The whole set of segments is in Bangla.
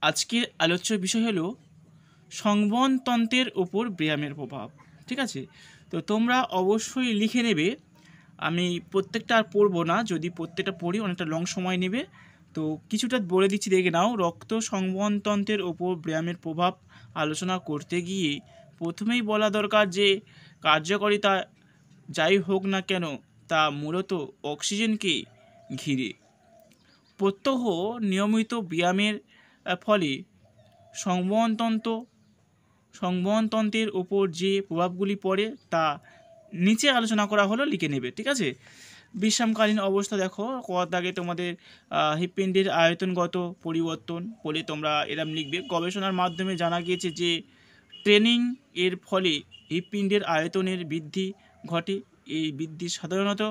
আজকের আলোচ্য বিষয় হলো সংবহনতন্ত্রের ওপর ব্যায়ামের প্রভাব। ঠিক আছে, তো তোমরা অবশ্যই লিখে নেবে। আমি প্রত্যেকটা আর পড়বো না, যদি প্রত্যেকটা পড়ি অনেকটা লং সময় নেবে। তো কিছুটা বলে দিচ্ছি, দেখে নাও। রক্ত সংবহনতন্ত্রের ওপর ব্যায়ামের প্রভাব আলোচনা করতে গিয়ে প্রথমেই বলা দরকার যে কার্যকারিতা যাই হোক না কেন তা মূলত অক্সিজেনকে ঘিরে। প্রত্যহ নিয়মিত ব্যায়ামের ফলে সংবহনতন্ত্রের ওপর যে প্রভাবগুলি পড়ে তা নিচে আলোচনা করা হলো, লিখে নেবে। ঠিক আছে, বিশ্রামকালীন অবস্থা দেখো, কত আগে তোমাদের হৃৎপিণ্ডের আয়তনগত পরিবর্তন বলে তোমরা এরম লিখবে। গবেষণার মাধ্যমে জানা গিয়েছে যে ট্রেনিং এর ফলে হৃৎপিণ্ডের আয়তনের বৃদ্ধি ঘটে। এই বৃদ্ধি সাধারণত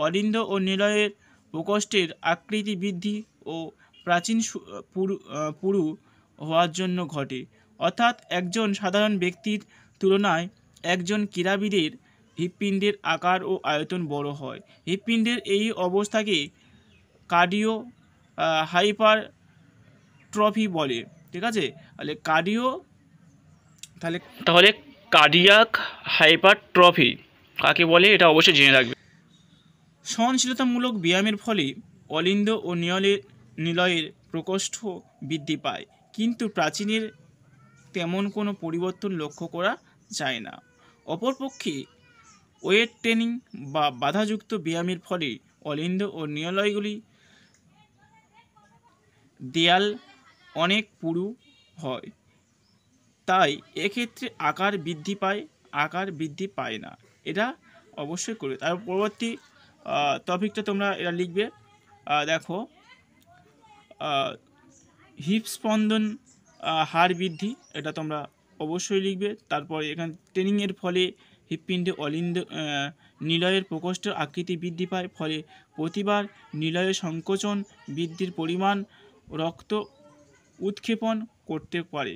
অলিন্দ ও নিলয়ের প্রকোষ্ঠের আকৃতি বৃদ্ধি ও প্রাচীন পুরু হওয়ার জন্য ঘটে। অর্থাৎ একজন সাধারণ ব্যক্তির তুলনায় একজন ক্রীড়াবিদের হৃৎপিণ্ডের আকার ও আয়তন বড় হয়। হৃৎপিণ্ডের এই অবস্থাকে কার্ডিও হাইপারট্রফি বলে। ঠিক আছে, তাহলে কার্ডিয়াক হাইপারট্রফি কাকে বলে এটা অবশ্যই জেনে রাখবে। সহনশীলতামূলক ব্যায়ামের ফলে অলিন্দ ও নিলয়ের প্রকোষ্ঠ বৃদ্ধি পায়, কিন্তু প্রাচীনের তেমন কোনো পরিবর্তন লক্ষ্য করা যায় না। অপরপক্ষে ওয়েট ট্রেনিং বা বাধাযুক্ত ব্যায়ামের ফলে অলিন্দ ও নিলয়গুলি দেয়াল অনেক পুরু হয়, তাই এক্ষেত্রে আকার বৃদ্ধি পায় না। এটা অবশ্যই করবে। তার পরবর্তী টপিকটা তোমরা এটা লিখবে। দেখো, হিপ স্পন্দন হার বৃদ্ধি, এটা তোমরা অবশ্যই লিখবে। তারপরে এখানে ট্রেনিংয়ের ফলে হৃৎপিণ্ডে নিলয়ের প্রকোষ্ঠের আকৃতি বৃদ্ধি পায়, ফলে প্রতিবার নিলয়ের সংকোচন বৃদ্ধির পরিমাণ রক্ত উৎক্ষেপণ করতে পারে।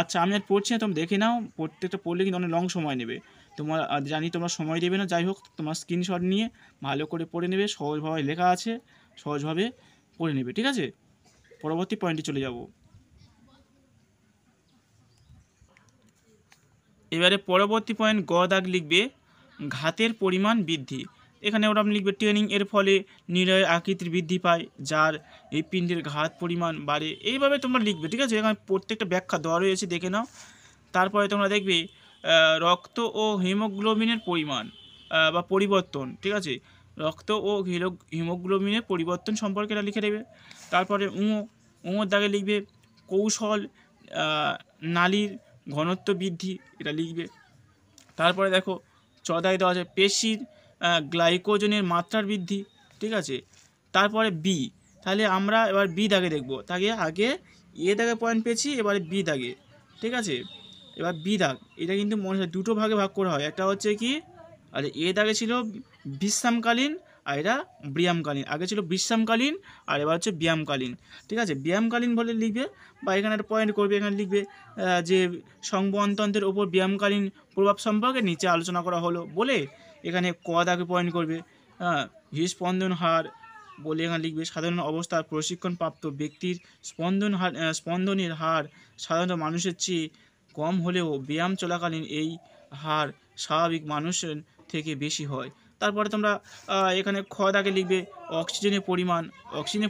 আচ্ছা, আমি আর পড়ছি না, তোমরা দেখে নাও। প্রত্যেকটা পড়লে কিন্তু অনেক লং সময় নেবে। তোমার জানি তোমরা সময় দেবে না, যাই হোক তোমার স্ক্রিনশট নিয়ে ভালো করে পড়ে নেবে। সহজভাবে লেখা আছে, সহজভাবে পড়ে নেবে। ঠিক আছে, পরবর্তী পয়েন্টে চলে যাব। এবারে পরবর্তী পয়েন্ট গ দাগ লিখবে ঘাতের পরিমাণ বৃদ্ধি। এখানে ওরা লিখবে ট্রেনিং এর ফলে নিলয়ের আকৃতির বৃদ্ধি পায়, যার হৃৎপিণ্ডের ঘাত পরিমাণ বাড়ে। এইভাবে তোমরা লিখবে। ঠিক আছে, এখানে প্রত্যেকটা ব্যাখ্যা দেওয়া রয়েছে, দেখে নাও। তারপরে তোমরা দেখবে রক্ত ও হিমোগ্লোবিনের পরিমাণ বা পরিবর্তন। ঠিক আছে, রক্ত ও হিমোগ্লোবিনের পরিবর্তন সম্পর্কে এটা লিখে দেবে। তারপরে উঁয়োর দাগে লিখবে কৌশল নালীর ঘনত্ব বৃদ্ধি, এটা লিখবে। তারপরে দেখো চদায় দেওয়া আছে পেশির গ্লাইকোজেনের মাত্রার বৃদ্ধি। ঠিক আছে, তারপরে বি, তাহলে আমরা এবার বি দাগে দেখব। তাকে আগে এ দাগে পয়েন্ট পেয়েছি, এবারে বি দাগে। ঠিক আছে, এবার বি দাগ, এটা কিন্তু মনে হয় দুটো ভাগে ভাগ করা হয়। একটা হচ্ছে কি, আর এ দাগে ছিল বিশ্রামকালীন, আর এটা ব্যায়ামকালীন। আগে ছিল বিশ্রামকালীন, আর এবার হচ্ছে ব্যায়ামকালীন। ঠিক আছে, ব্যায়ামকালীন বলে লিখবে, বা এখানে একটা পয়েন্ট করবে। এখানে লিখবে যে সংবহনতন্ত্রের ওপর ব্যায়ামকালীন প্রভাব সম্পর্কে নিচে আলোচনা করা হলো বলে এখানে ক দাগে পয়েন্ট করবে। হৃদস্পন্দন হার বলে এখানে লিখবে সাধারণ অবস্থার প্রশিক্ষণপ্রাপ্ত ব্যক্তির স্পন্দনের হার সাধারণত মানুষের চেয়ে কম হলেও ব্যায়াম চলাকালীন এই হার স্বাভাবিক মানুষের থেকে বেশি হয়। তারপরে তোমরা এখানে খ দাগে লিখবে অক্সিজেনের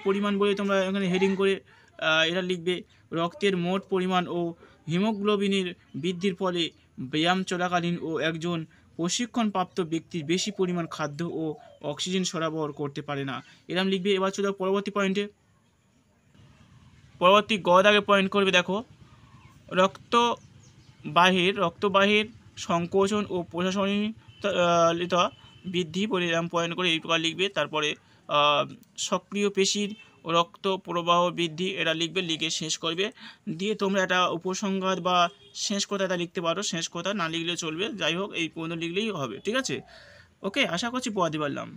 পরিমাণ বলে তোমরা এখানে হেডিং করে এটা লিখবে রক্তের মোট পরিমাণ ও হিমোগ্লোবিনের বৃদ্ধির ফলে ব্যায়াম চলাকালীন ও একজন প্রশিক্ষণপ্রাপ্ত ব্যক্তির বেশি পরিমাণ খাদ্য ও অক্সিজেন সরবরাহ করতে পারে না, এরকম লিখবে। এবার চলে পরবর্তী পয়েন্টে। পরবর্তী গ দাগে পয়েন্ট করবে। দেখো, রক্তবাহের সংকোচন ও প্রশাসনিক বৃদ্ধি বলে এরকম পয়েন্ট করে এই প্রকার লিখবে। তারপরে সক্রিয় পেশির রক্ত প্রবাহ বৃদ্ধি, এটা লিখবে, লিখে শেষ করবে। দিয়ে তোমরা একটা উপসংহার বা শেষ কথা এটা লিখতে পারো। শেষ কথা না লিখলে চলবে, যাই হোক এই পর্যন্ত লিখলেই হবে। ঠিক আছে, ওকে, আশা করছি পড়াতে পারলাম।